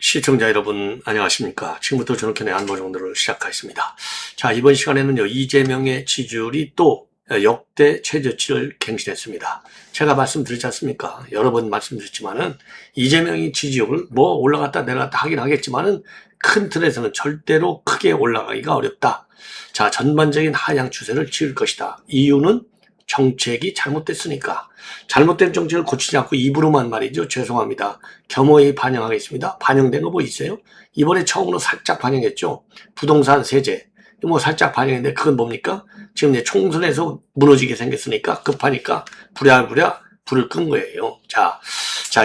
시청자 여러분 안녕하십니까. 지금부터 전학현의 안보정도를 시작하겠습니다. 자, 이번 시간에는요, 이재명의 지지율이 또 역대 최저치를 갱신했습니다. 제가 말씀드렸지 않습니까? 여러 번 말씀드렸지만은 이재명이 지지율을 뭐 올라갔다 내려갔다 하긴 하겠지만은 큰 틀에서는 절대로 크게 올라가기가 어렵다. 자, 전반적인 하향 추세를 지을 것이다. 이유는 정책이 잘못됐으니까. 잘못된 정책을 고치지 않고 입으로만 말이죠. 죄송합니다. 겸허히 반영하겠습니다. 반영된 거 뭐 있어요? 이번에 처음으로 살짝 반영했죠. 부동산 세제. 뭐 살짝 반영했는데 그건 뭡니까? 지금 이제 총선에서 무너지게 생겼으니까 급하니까 부랴부랴 불을 끈 거예요. 자,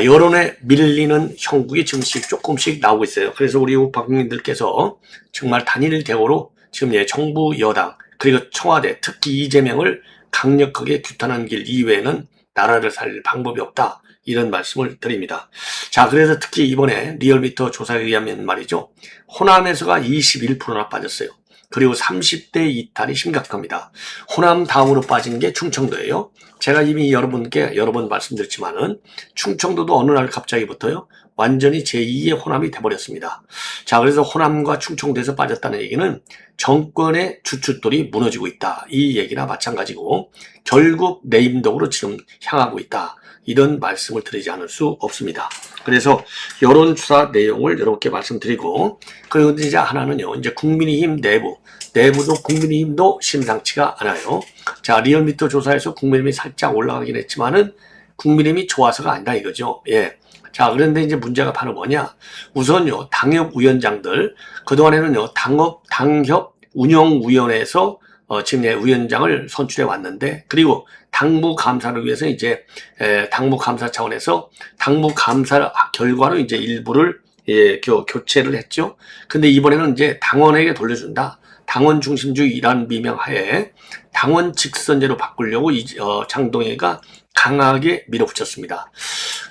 여론에 밀리는 형국이 지금씩 조금씩 나오고 있어요. 그래서 우리 국민들께서 정말 단일 대우로 지금 정부 여당 그리고 청와대 특히 이재명을 강력하게 규탄하는 길 이외에는 나라를 살릴 방법이 없다. 이런 말씀을 드립니다. 자, 그래서 특히 이번에 리얼미터 조사에 의하면 말이죠. 호남에서가 21%나 빠졌어요. 그리고 30대 이탈이 심각합니다. 호남 다음으로 빠진 게 충청도예요. 제가 이미 여러분께 여러 번 말씀드렸지만은 충청도도 어느 날 갑자기부터요. 완전히 제2의 호남이 돼버렸습니다. 자, 그래서 호남과 충청도에서 빠졌다는 얘기는 정권의 주춧돌이 무너지고 있다. 이 얘기나 마찬가지고 결국 내임덕으로 지금 향하고 있다. 이런 말씀을 드리지 않을 수 없습니다. 그래서 여론조사 내용을 여러분께 말씀드리고 그리고 이제 하나는요. 이제 국민의힘 내부도 국민의힘도 심상치가 않아요. 자, 리얼미터 조사에서 국민의힘이 살짝 올라가긴 했지만은 국민의힘이 좋아서가 아니다 이거죠. 예. 자, 그런데 이제 문제가 바로 뭐냐? 우선요, 당협 위원장들, 그동안에는요, 당협 운영위원회에서 지금 위원장을 선출해 왔는데, 그리고 당무 감사를 위해서 이제, 당무 감사 차원에서 당무 감사 결과로 이제 일부를, 교체를 했죠. 근데 이번에는 이제 당원에게 돌려준다. 당원 중심주의라는 미명하에 당원 직선제로 바꾸려고 장동혁이가 강하게 밀어붙였습니다.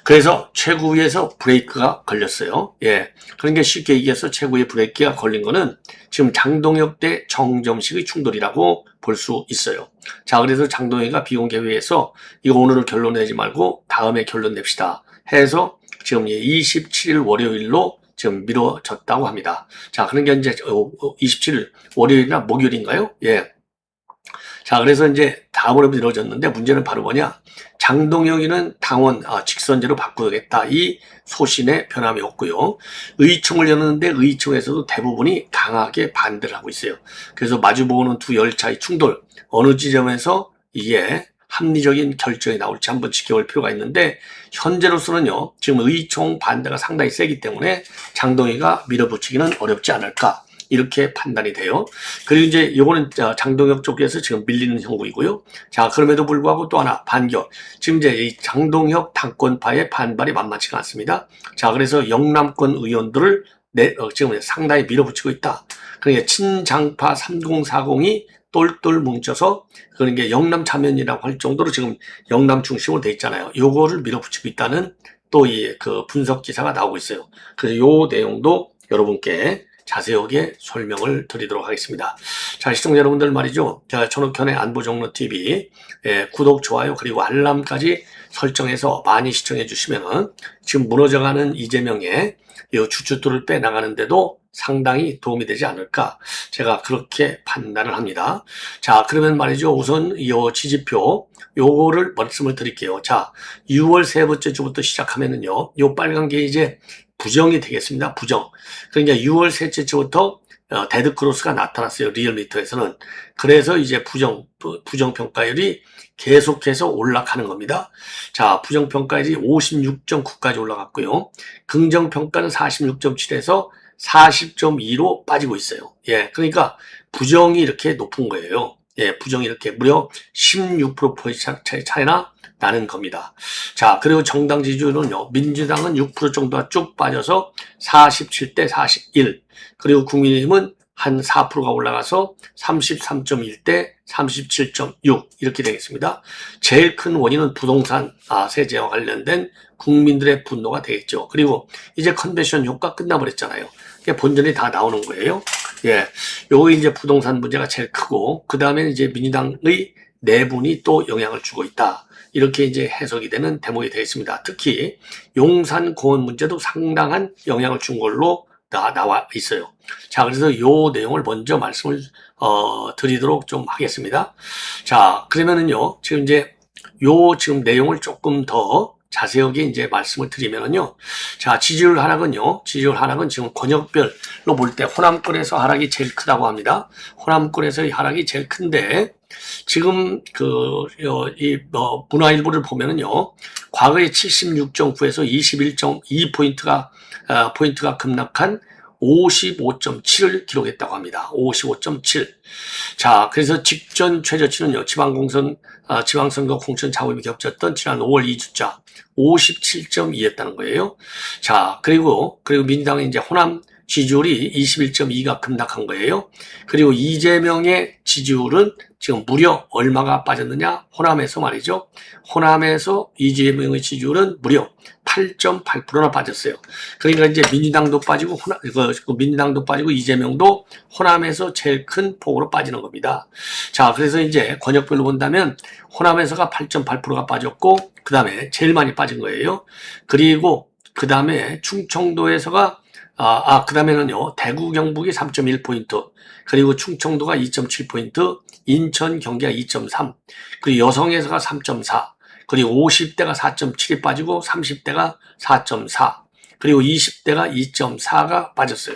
그래서 최고위에서 브레이크가 걸렸어요. 예. 그러니까 쉽게 얘기해서 최고위 브레이크가 걸린 거는 지금 장동혁 대 정점식의 충돌이라고 볼 수 있어요. 자, 그래서 장동혁이가 비공개회에서 이거 오늘은 결론 내지 말고 다음에 결론 냅시다 해서 지금 27일 월요일로 지금 미뤄졌다고 합니다. 자, 그러니까 이제 27일 월요일이나 목요일인가요? 예. 자, 그래서 이제 다음으로 미뤄졌는데 문제는 바로 뭐냐? 장동혁이는 당원 직선제로 바꾸겠다. 이 소신에 변함이 없고요. 의총을 열었는데 의총에서도 대부분이 강하게 반대를 하고 있어요. 그래서 마주보는 두 열차의 충돌 어느 지점에서 이게 합리적인 결정이 나올지 한번 지켜볼 필요가 있는데 현재로서는요. 지금 의총 반대가 상당히 세기 때문에 장동혁이가 밀어붙이기는 어렵지 않을까. 이렇게 판단이 돼요. 그리고 이제 요거는 장동혁 쪽에서 지금 밀리는 형국이고요. 자, 그럼에도 불구하고 또 하나 반격. 지금 이제 이 장동혁 당권파의 반발이 만만치가 않습니다. 자, 그래서 영남권 의원들을 지금 상당히 밀어붙이고 있다. 그러니까 친장파 3040이 똘똘 뭉쳐서 그러니까 영남 참여연이라고 할 정도로 지금 영남 중심으로 돼 있잖아요. 요거를 밀어붙이고 있다는 또 이 그 분석 기사가 나오고 있어요. 그래서 요 내용도 여러분께 자세하게 설명을 드리도록 하겠습니다. 자, 시청자 여러분들 말이죠. 전학현의 안보정로TV 구독, 좋아요 그리고 알람까지 설정해서 많이 시청해 주시면 지금 무너져가는 이재명의 주춧돌을 빼나가는데도 상당히 도움이 되지 않을까 제가 그렇게 판단을 합니다. 자, 그러면 말이죠. 우선 이 지지표 요거를 말씀을 드릴게요. 자, 6월 세 번째 주부터 시작하면은요. 요 빨간 게 이제 부정이 되겠습니다. 부정. 그러니까 6월 셋째 주부터 데드크로스가 나타났어요. 리얼미터에서는. 그래서 이제 부정평가율이 계속해서 올라가는 겁니다. 자, 부정평가율이 56.9까지 올라갔고요. 긍정평가는 46.7에서 40.2로 빠지고 있어요. 예, 그러니까 부정이 이렇게 높은 거예요. 예, 부정이 이렇게 무려 16% 차이나 나는 겁니다. 자, 그리고 정당 지지율은요, 민주당은 6% 정도가 쭉 빠져서 47대 41. 그리고 국민의힘은 한 4%가 올라가서 33.1대 37.6 이렇게 되겠습니다. 제일 큰 원인은 부동산 세제와 관련된 국민들의 분노가 되겠죠. 그리고 이제 컨벤션 효과 끝나버렸잖아요. 본전이 다 나오는 거예요. 예, 요거 이제 부동산 문제가 제일 크고 그 다음에 이제 민주당의 네 분이 또 영향을 주고 있다. 이렇게 이제 해석이 되는 대목이 되겠습니다. 특히 용산 공원 문제도 상당한 영향을 준 걸로 나와 있어요. 자, 그래서 요 내용을 먼저 말씀을 드리도록 좀 하겠습니다. 자, 그러면은요, 지금 이제 지금 내용을 조금 더 자세하게 이제 말씀을 드리면은요. 자, 지지율 하락은 지금 권역별로 볼 때 호남권에서 하락이 제일 크다고 합니다. 호남권에서의 하락이 제일 큰데, 지금 문화일보를 보면은요. 과거에 76.9에서 21.2포인트가 급락한 55.7을 기록했다고 합니다. 55.7. 자, 그래서 직전 최저치는요, 지방선거 공천 작업이 겹쳤던 지난 5월 2주자 57.2였다는 거예요. 자, 그리고 민주당의 이제 호남 지지율이 21.2가 급락한 거예요. 그리고 이재명의 지지율은 지금 무려 얼마가 빠졌느냐? 호남에서 말이죠. 호남에서 이재명의 지지율은 무려 8.8%나 빠졌어요. 그러니까 이제 민주당도 빠지고 이재명도 호남에서 제일 큰 폭으로 빠지는 겁니다. 자, 그래서 이제 권역별로 본다면 호남에서가 8.8%가 빠졌고 그 다음에 제일 많이 빠진 거예요. 그리고 그 다음에 충청도에서가 그 다음에는요, 대구, 경북이 3.1포인트, 그리고 충청도가 2.7포인트, 인천, 경기가 2.3, 그리고 여성에서가 3.4, 그리고 50대가 4.7이 빠지고 30대가 4.4, 그리고 20대가 2.4가 빠졌어요.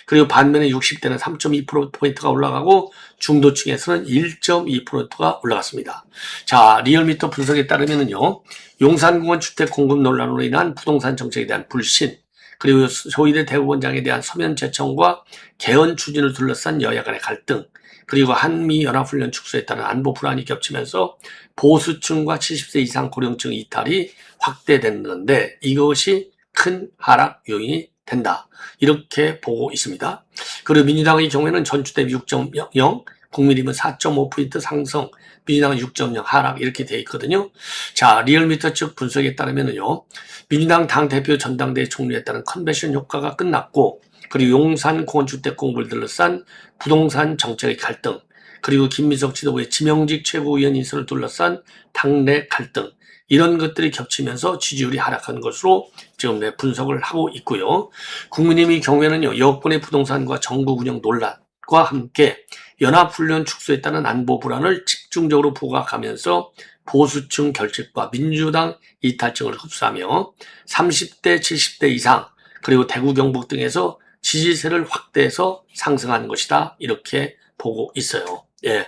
그리고 반면에 60대는 3.2%포인트가 올라가고 중도층에서는 1.2%가 올라갔습니다. 자, 리얼미터 분석에 따르면은요, 용산공원 주택 공급 논란으로 인한 부동산 정책에 대한 불신, 그리고 소위대 대법원장에 대한 서면 제청과 개헌 추진을 둘러싼 여야 간의 갈등, 그리고 한미 연합훈련 축소에 따른 안보 불안이 겹치면서 보수층과 70세 이상 고령층 이탈이 확대됐는데 이것이 큰 하락 요인이 된다. 이렇게 보고 있습니다. 그리고 민주당의 경우에는 전주 대비 6.0, 국민의힘은 4.5포인트 상승, 민주당은 6.0 하락 이렇게 돼 있거든요. 자, 리얼미터 측 분석에 따르면요, 민주당 당대표 전당대회 총리에 따른 컨벤션 효과가 끝났고, 그리고 용산 공원주택 공급을 둘러싼 부동산 정책의 갈등, 그리고 김민석 지도부의 지명직 최고위원 인선을 둘러싼 당내 갈등, 이런 것들이 겹치면서 지지율이 하락한 것으로 지금 분석을 하고 있고요. 국민의힘의 경우에는요, 여권의 부동산과 정부 운영 논란과 함께 연합훈련 축소에 따른 안보 불안을 집중적으로 부각하면서 보수층 결집과 민주당 이탈층을 흡수하며 30대, 70대 이상, 그리고 대구, 경북 등에서 지지세를 확대해서 상승하는 것이다. 이렇게 보고 있어요. 예.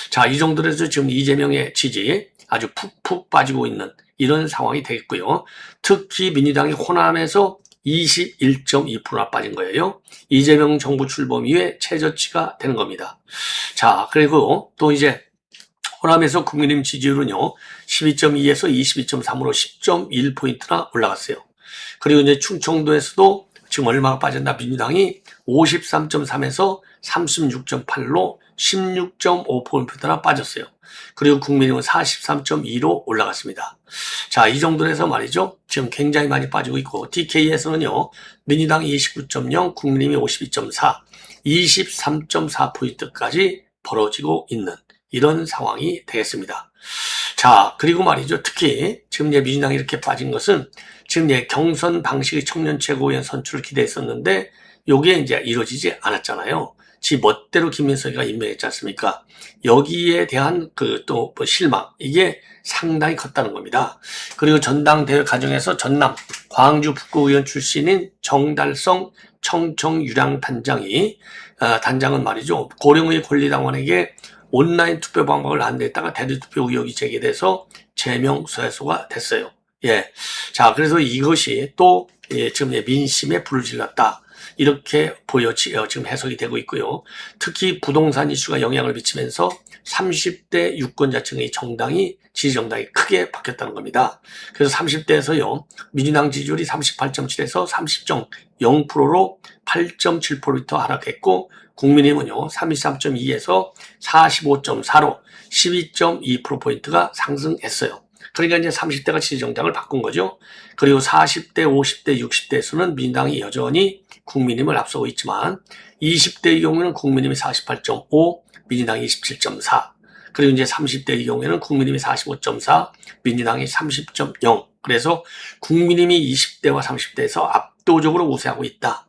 자, 이 정도로 해서 지금 이재명의 지지 아주 푹푹 빠지고 있는 이런 상황이 되겠고요. 특히 민주당이 호남에서 21.2%나 빠진 거예요. 이재명 정부 출범 이후에 최저치가 되는 겁니다. 자, 그리고 또 이제 호남에서 국민의힘 지지율은요, 12.2에서 22.3으로 10.1포인트나 올라갔어요. 그리고 이제 충청도에서도 지금 얼마가 빠졌나? 민주당이 53.3에서 36.8로 16.5포인트나 빠졌어요. 그리고 국민의힘은 43.2로 올라갔습니다. 자, 이 정도로 해서 말이죠. 지금 굉장히 많이 빠지고 있고, DK에서는요, 민주당 29.0, 국민의힘이 52.4, 23.4포인트까지 벌어지고 있는 이런 상황이 되겠습니다. 자, 그리고 말이죠. 특히 지금 이제 민주당이 이렇게 빠진 것은 지금 이제 경선 방식의 청년 최고위원 선출을 기대했었는데 요게 이제 이루어지지 않았잖아요. 지 멋대로 김민석이가 임명했지 않습니까? 여기에 대한 또 실망, 이게 상당히 컸다는 겁니다. 그리고 전당대회 과정에서 전남, 광주 북구의원 출신인 정달성 청청 유량 단장은 말이죠. 고령의 권리당원에게 온라인 투표 방법을 안내했다가 대리투표 의혹이 제기돼서 제명 소외소가 됐어요. 예. 자, 그래서 이것이 또 지금 민심에 불을 질렀다. 이렇게 지금 해석이 되고 있고요. 특히 부동산 이슈가 영향을 미치면서 30대 유권자층의 지지정당이 크게 바뀌었다는 겁니다. 그래서 30대에서요, 민주당 지지율이 38.7에서 30.0%로 8.7포인트 하락했고, 국민의힘은요, 33.2에서 45.4로 12.2%포인트가 상승했어요. 그러니까 이제 30대가 지지정당을 바꾼 거죠. 그리고 40대, 50대, 60대에서는 민주당이 여전히 국민의힘을 앞서고 있지만 20대의 경우는 국민의힘이 48.5, 민주당이 27.4, 그리고 이제 30대의 경우에는 국민의힘이 45.4, 민주당이 30.0. 그래서 국민의힘이 20대와 30대에서 압도적으로 우세하고 있다.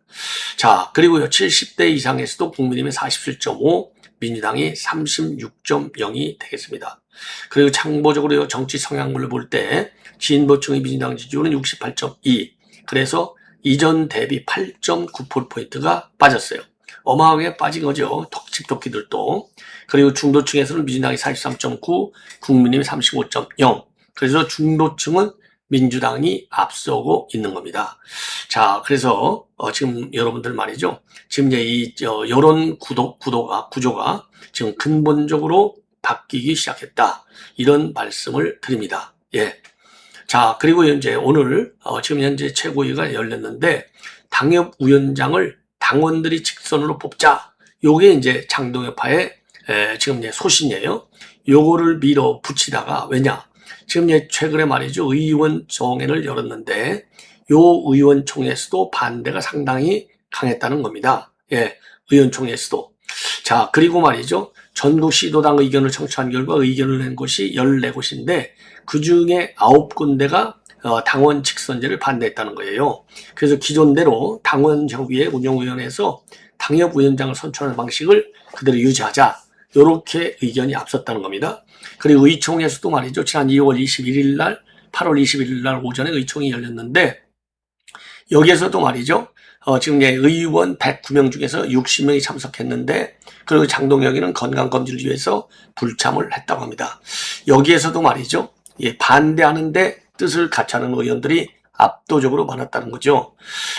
자, 그리고요, 70대 이상에서도 국민의힘이 47.5, 민주당이 36.0이 되겠습니다. 그리고 참고적으로 정치 성향물을 볼 때 진보층의 민주당 지지율은 68.2. 그래서 이전 대비 8.9%포인트가 빠졌어요. 어마어마하게 빠진 거죠. 톡집토끼들도. 그리고 중도층에서는 민주당이 43.9, 국민의힘이 35.0. 그래서 중도층은 민주당이 앞서고 있는 겁니다. 자, 그래서 지금 여러분들 말이죠. 지금 이제 이 여론 구조가 지금 근본적으로 바뀌기 시작했다. 이런 말씀을 드립니다. 예. 자, 그리고 현재 오늘 지금 현재 최고위가 열렸는데 당협위원장을 당원들이 직선으로 뽑자. 요게 이제 장동혁파의 지금 이제 소신이에요. 요거를 밀어붙이다가 왜냐? 지금 이제 최근에 말이죠. 의원총회를 열었는데 요 의원총회에서도 반대가 상당히 강했다는 겁니다. 예, 의원총회에서도. 자, 그리고 말이죠. 전국 시도당 의견을 청취한 결과 의견을 낸 곳이 14곳인데 그 중에 9군데가 당원 직선제를 반대했다는 거예요. 그래서 기존대로 당원협의회 운영위원회에서 당협위원장을 선출하는 방식을 그대로 유지하자. 이렇게 의견이 앞섰다는 겁니다. 그리고 의총에서도 말이죠. 지난 2월 21일 날, 8월 21일 날 오전에 의총이 열렸는데 여기에서도 말이죠. 지금 의원 109명 중에서 60명이 참석했는데 그리고 장동혁이는 건강검진을 위해서 불참을 했다고 합니다. 여기에서도 말이죠. 예, 반대하는데 뜻을 같이 하는 의원들이 압도적으로 많았다는 거죠.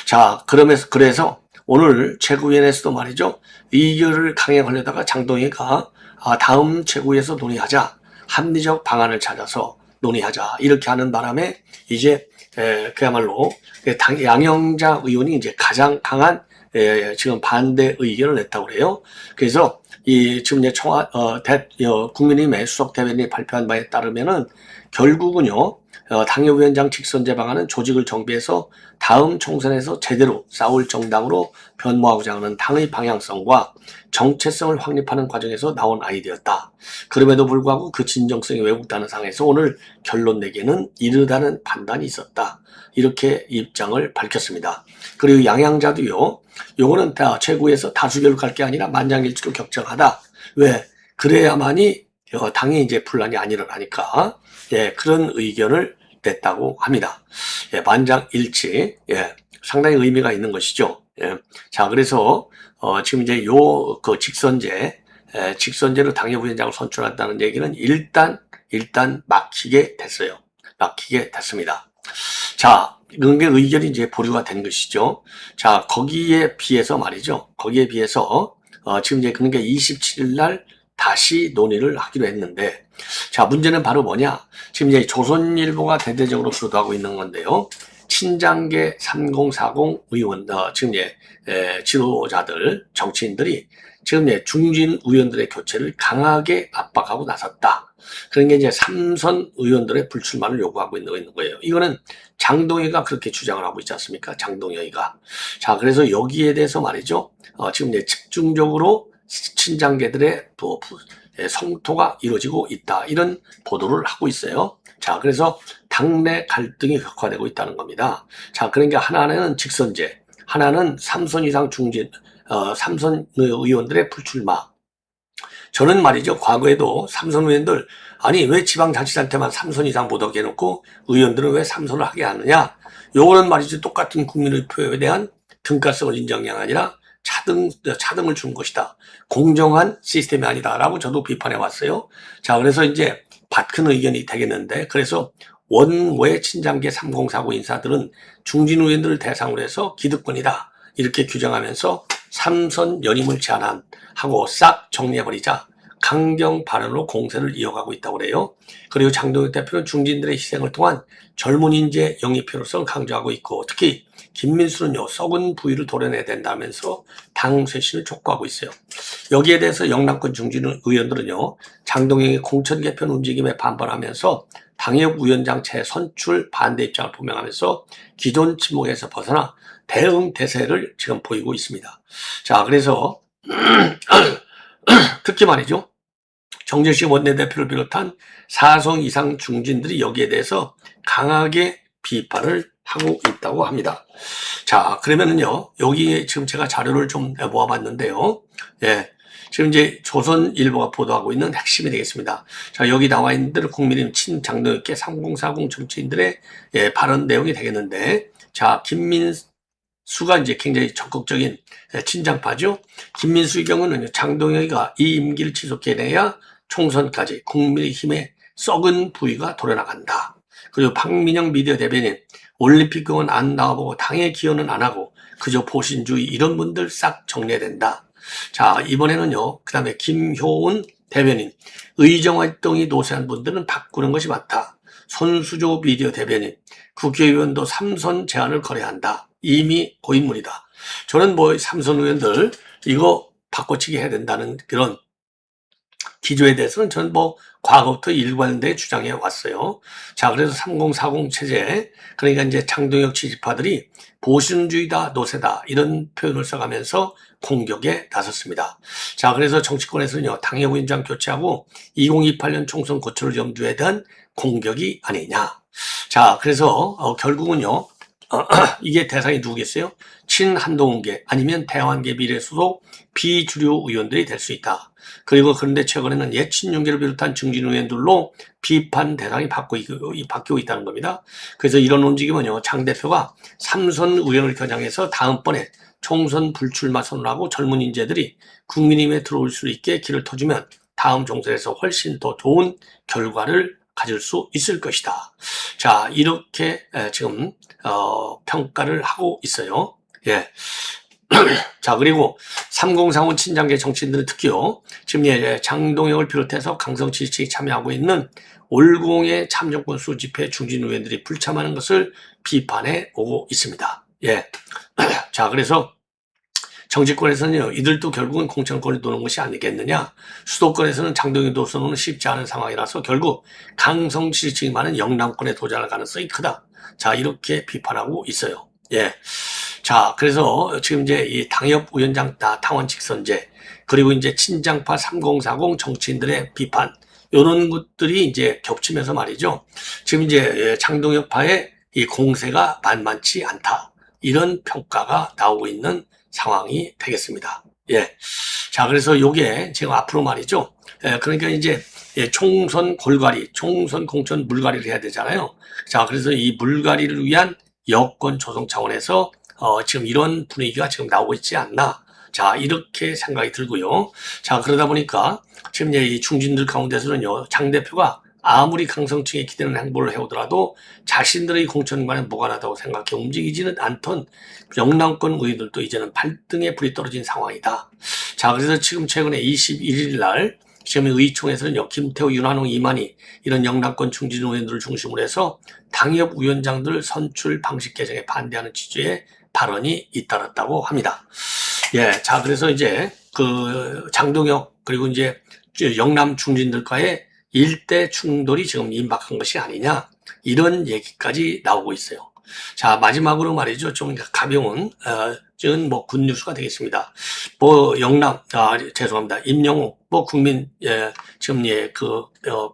자, 그래서 오늘 최고위원회에서도 말이죠. 의결을 강행하려다가 장동혁이가 다음 최고위에서 논의하자. 합리적 방안을 찾아서 논의하자. 이렇게 하는 바람에 이제 그야말로 양영자 의원이 이제 가장 강한 지금 반대 의견을 냈다고 그래요. 그래서 지금 이제 국민의힘의 수석 대변인이 발표한 바에 따르면은 결국은요, 당협위원장 직선제 방안은 조직을 정비해서 다음 총선에서 제대로 싸울 정당으로 변모하고자 하는 당의 방향성과 정체성을 확립하는 과정에서 나온 아이디어였다. 그럼에도 불구하고 그 진정성이 왜곡되는 상황에서 오늘 결론 내기에는 이르다는 판단이 있었다. 이렇게 입장을 밝혔습니다. 그리고 양양자도요, 요거는 다 최고에서 다수결로 갈 게 아니라 만장일치로 결정하다. 왜? 그래야만이 당의 이제 분란이 안 일어나니까. 예, 그런 의견을 냈다고 합니다. 예, 만장일치. 예, 상당히 의미가 있는 것이죠. 예. 자, 그래서 지금 이제 그 직선제로 당협위원장을 선출한다는 얘기는 일단 막히게 됐어요. 막히게 됐습니다. 자, 이런 게 의견이 이제 보류가 된 것이죠. 자, 거기에 비해서 말이죠. 거기에 비해서 지금 이제 그러니까 27일 날 다시 논의를 하기로 했는데, 자, 문제는 바로 뭐냐? 지금 이제 조선일보가 대대적으로 보도하고 있는 건데요. 친장계 3040 의원, 지금 이제 지도자들, 정치인들이 지금 이제 중진 의원들의 교체를 강하게 압박하고 나섰다. 그런 게 이제 삼선 의원들의 불출마를 요구하고 있는 거예요. 이거는 장동혁이가 그렇게 주장을 하고 있지 않습니까? 장동혁이가. 자, 그래서 여기에 대해서 말이죠. 지금 이제 집중적으로 친장계들의 성토가 이루어지고 있다. 이런 보도를 하고 있어요. 자, 그래서 당내 갈등이 격화되고 있다는 겁니다. 자, 그러니까 하나는 직선제, 하나는 3선 이상 중진, 3선 의원들의 불출마. 저는 말이죠. 과거에도 3선 의원들, 아니, 왜 지방자치단체만 3선 이상 못 하게 해놓고 의원들은 왜 3선을 하게 하느냐? 요거는 말이죠. 똑같은 국민의 표에 대한 등가성을 인정이 아니라 차등을 준 것이다. 공정한 시스템이 아니다라고 저도 비판해 왔어요. 자, 그래서 이제 큰 의견이 되겠는데, 그래서 원외 친장계 3049 인사들은 중진 의원들을 대상으로 해서 기득권이다. 이렇게 규정하면서 3선 연임을 제한하고 싹 정리해버리자 강경 발언으로 공세를 이어가고 있다고 그래요. 그리고 장동혁 대표는 중진들의 희생을 통한 젊은 인재 영입 필요성을 강조하고 있고, 특히 김민수는요, 썩은 부위를 도려내야 된다면서 당 쇄신을 촉구하고 있어요. 여기에 대해서 영남권 중진 의원들은요, 장동혁의 공천 개편 움직임에 반발하면서 당협위원장 재선출 반대 입장을 표명하면서 기존 침묵에서 벗어나 대응 대세를 지금 보이고 있습니다. 자, 그래서 특히 말이죠. 정재식 원내대표를 비롯한 4성 이상 중진들이 여기에 대해서 강하게 비판을 하고 있다고 합니다. 자, 그러면은요, 여기 지금 제가 자료를 좀 모아봤는데요. 예. 지금 이제 조선일보가 보도하고 있는 핵심이 되겠습니다. 자, 여기 나와 있는 대로 국민의힘 친장로였게 3040 정치인들의 발언 내용이 되겠는데, 자, 김민수가 이제 굉장히 적극적인 친장파죠. 김민수의 경우는 장동혁이가 이 임기를 지속해내야 총선까지 국민의힘의 썩은 부위가 돌아나간다. 그리고 박민영 미디어 대변인, 올림픽 공원 안 나와보고 당의 기여는 안 하고 그저 보신주의 이런 분들 싹 정리해야 된다. 자, 이번에는요, 그 다음에 김효은 대변인, 의정활동이 노쇠한 분들은 바꾸는 것이 맞다. 손수조 미디어 대변인, 국회의원도 3선 제한을 거래한다. 이미 고인물이다. 저는 뭐 3선 의원들 이거 바꿔치기 해야 된다는 그런 기조에 대해서는 저는 뭐 과거부터 일관되게 주장해 왔어요. 자, 그래서 3040 체제, 그러니까 이제 장동혁 지지파들이 보수주의다, 노세다 이런 표현을 써가면서 공격에 나섰습니다. 자, 그래서 정치권에서는요, 당협위원장 교체하고 2028년 총선 고초를 염두에 둔 공격이 아니냐. 자, 그래서 결국은요, 이게 대상이 누구겠어요? 친한동훈계 아니면 대환계 비례 소속 비주류 의원들이 될 수 있다. 그리고 그런데 최근에는 옛 친윤계를 비롯한 중진 의원들로 비판 대상이 바뀌고 있다는 겁니다. 그래서 이런 움직임은요, 장 대표가 3선 의원을 겨냥해서 다음번에 총선 불출마 선언하고 젊은 인재들이 국민의힘에 들어올 수 있게 길을 터주면 다음 총선에서 훨씬 더 좋은 결과를 가질 수 있을 것이다. 자, 이렇게 지금 평가를 하고 있어요. 예. 자, 그리고 3035 친장계 정치인들은 특히요, 지금 장동혁을 비롯해서 강성 지지층이 참여하고 있는 올공의 참정권 수집회 중진 의원들이 불참하는 것을 비판해 오고 있습니다. 예. 자, 그래서 정치권에서는요, 이들도 결국은 공천권을 노는 것이 아니겠느냐. 수도권에서는 장동혁 노선호는 쉽지 않은 상황이라서 결국 강성 지지층이 많은 영남권에 도전할 가능성이 크다. 자, 이렇게 비판하고 있어요. 예. 자, 그래서 지금 이제 이 당협위원장 당원 직선제, 그리고 이제 친장파 3040 정치인들의 비판, 이런 것들이 이제 겹치면서 말이죠. 지금 이제 장동혁파의 이 공세가 만만치 않다. 이런 평가가 나오고 있는 상황이 되겠습니다. 예. 자, 그래서 요게 지금 앞으로 말이죠. 그러니까 이제 총선 골갈이, 총선 공천 물갈이를 해야 되잖아요. 자, 그래서 이 물갈이를 위한 여권 조성 차원에서 지금 이런 분위기가 지금 나오고 있지 않나. 자, 이렇게 생각이 들고요. 자, 그러다 보니까 지금 이제 이 중진들 가운데서는요, 장 대표가 아무리 강성층에 기대는 행보를 해오더라도 자신들의 공천과는 무관하다고 생각해 움직이지는 않던 영남권 의원들도 이제는 발등에 불이 떨어진 상황이다. 자, 그래서 지금 최근에 21일 날 지금 의총에서는요, 김태우, 윤한홍, 이만희 이런 영남권 중진 의원들을 중심으로 해서 당협위원장들 선출 방식 개정에 반대하는 취지의 발언이 잇따랐다고 합니다. 예, 자, 그래서 이제 그 장동혁 그리고 이제 영남 중진들과의 일대 충돌이 지금 임박한 것이 아니냐, 이런 얘기까지 나오고 있어요. 자, 마지막으로 말이죠. 좀 가벼운 지금 뭐 굿뉴스가 되겠습니다. 뭐 영남 죄송합니다. 임영웅 뭐 국민 지금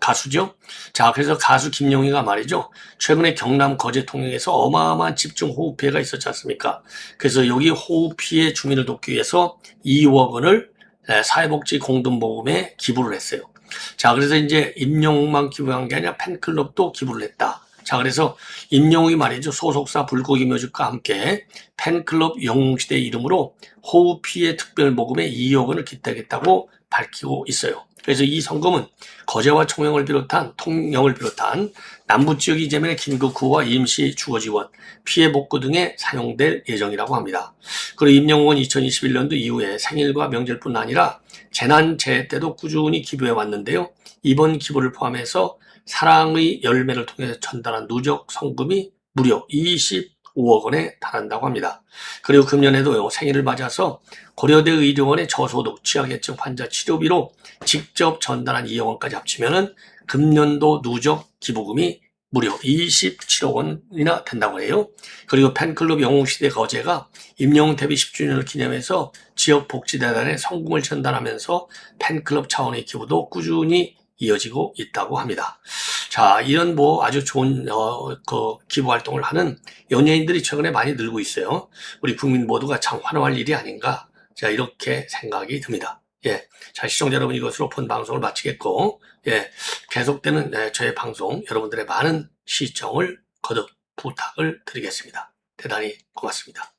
가수죠. 자, 그래서 가수 김영희가 말이죠. 최근에 경남 거제 통영에서 어마어마한 집중 호우 피해가 있었지 않습니까? 그래서 여기 호우 피해 주민을 돕기 위해서 2억 원을 사회복지 공동모금에 기부를 했어요. 자, 그래서 이제 임영웅만 기부한 게 아니라 팬클럽도 기부를 했다. 자, 그래서 임영웅이 말이죠. 소속사 불고기 뮤직과 함께 팬클럽 영웅시대 이름으로 호우 피해 특별 모금에 2억 원을 기대하겠다고 밝히고 있어요. 그래서 이 성금은 거제와 통영을 비롯한 남부 지역 이재민의 긴급 구호와 임시 주거 지원, 피해 복구 등에 사용될 예정이라고 합니다. 그리고 임영웅은 2021년도 이후에 생일과 명절뿐 아니라 재난재해 때도 꾸준히 기부해 왔는데요. 이번 기부를 포함해서 사랑의 열매를 통해 전달한 누적 성금이 무려 25억 원에 달한다고 합니다. 그리고 금년에도 생일을 맞아서 고려대 의료원의 저소득 취약계층 환자 치료비로 직접 전달한 2억 원까지 합치면은 금년도 누적 기부금이 무려 27억 원이나 된다고 해요. 그리고 팬클럽 영웅시대 거제가 임영웅 데뷔 10주년을 기념해서 지역복지재단에 성공을 전달하면서 팬클럽 차원의 기부도 꾸준히 이어지고 있다고 합니다. 자, 이런 아주 좋은 기부 활동을 하는 연예인들이 최근에 많이 늘고 있어요. 우리 국민 모두가 참 환호할 일이 아닌가, 자, 이렇게 생각이 듭니다. 예. 자, 시청자 여러분, 이것으로 본 방송을 마치겠고, 예, 계속되는 저의 방송 여러분들의 많은 시청을 거듭 부탁을 드리겠습니다. 대단히 고맙습니다.